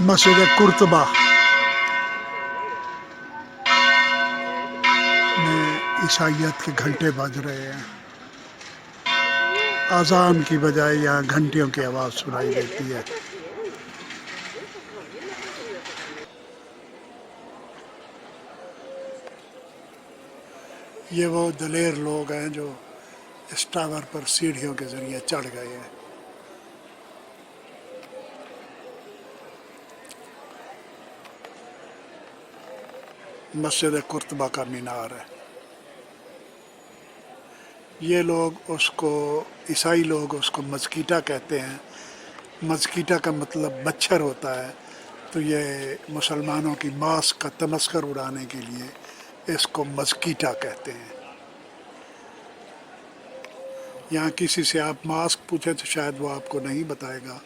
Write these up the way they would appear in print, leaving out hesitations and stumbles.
مسجد قرطبہ میں عیسائیت کے گھنٹے بج رہے ہیں. اذان کی بجائے یہاں گھنٹیوں کی آواز سنائی دیتی ہے. یہ وہ دلیر لوگ ہیں جو اس ٹاور پر سیڑھیوں کے ذریعے چڑھ گئے ہیں. مسجد قرطبہ کا مینار ہے. یہ لوگ اس کو عیسائی لوگ اس کو مزکیٹا کہتے ہیں. مزکیٹا کا مطلب مچھر ہوتا ہے، تو یہ مسلمانوں کی ماسک کا تمسخر اڑانے کے لیے اس کو مزکیٹا کہتے ہیں. یہاں کسی سے آپ ماسک پوچھیں تو شاید وہ آپ کو نہیں بتائے گا،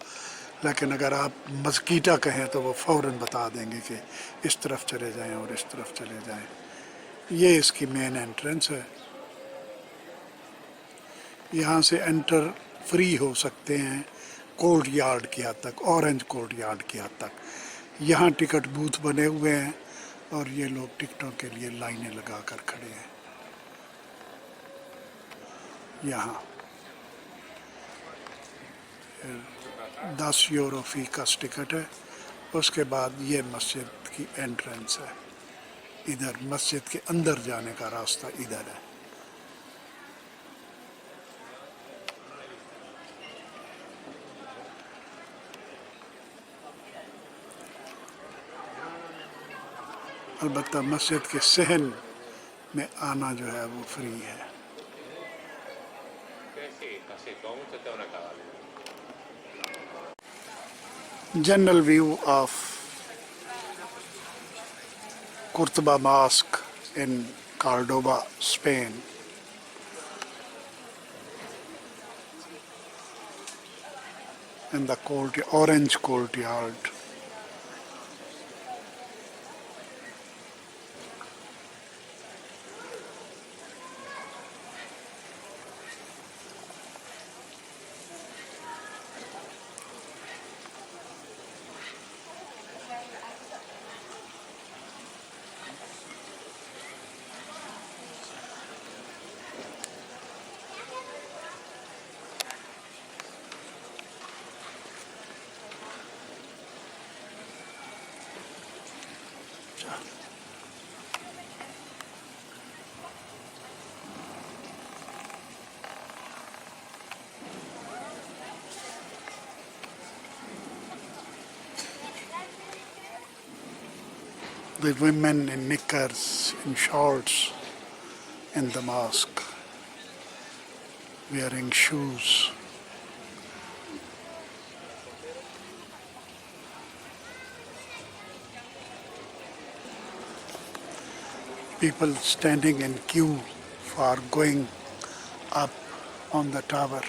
لیکن اگر آپ مزکیٹا کہیں تو وہ فوراً بتا دیں گے کہ اس طرف چلے جائیں اور اس طرف چلے جائیں. یہ اس کی مین انٹرنس ہے. یہاں سے انٹر فری ہو سکتے ہیں کورٹ یارڈ کی حد تک، اورنج کورٹ یارڈ کی حد تک. یہاں ٹکٹ بوتھ بنے ہوئے ہیں اور یہ لوگ ٹکٹوں کے لیے لائنیں لگا کر کھڑے ہیں. یہاں 10 یورو فی کا ٹکٹ ہے. اس کے بعد یہ مسجد کی انٹرنس ہے. ادھر مسجد کے اندر جانے کا راستہ ادھر ہے. البتہ مسجد کے صحن میں آنا جو ہے وہ فری ہے. General view of Qurtaba Mosque in Cordoba, Spain. In the orange courtyard. The women in knickers, in shorts, in the mosque, wearing shoes. People standing in queue for going up on the tower.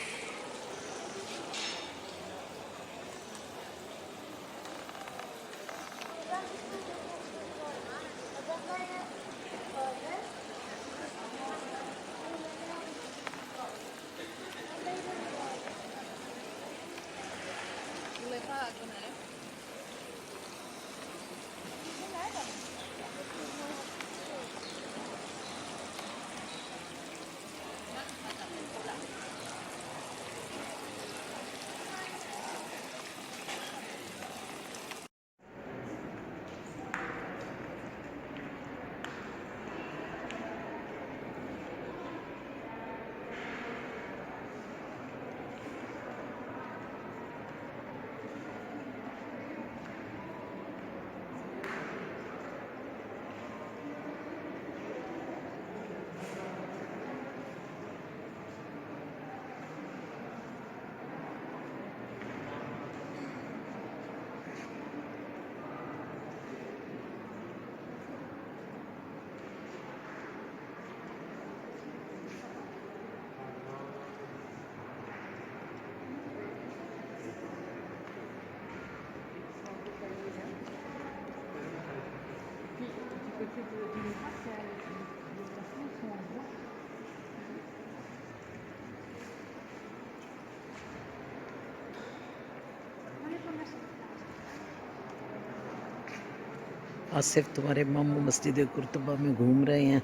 Asif تمہارے ماموں مسجد قرطبہ میں گھوم رہے ہیں،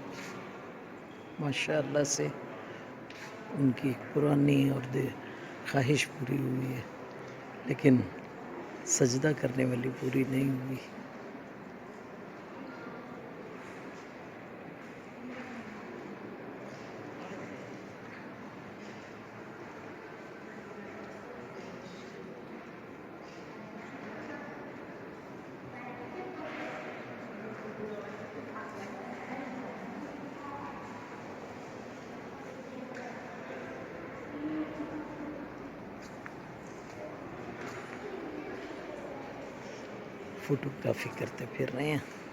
ماشاء اللہ سے ان کی پرانی اور خواہش پوری ہوئی ہے، لیکن سجدہ کرنے والی پوری نہیں ہوئی۔ فوٹوگرافی کرتے پھر رہے ہیں۔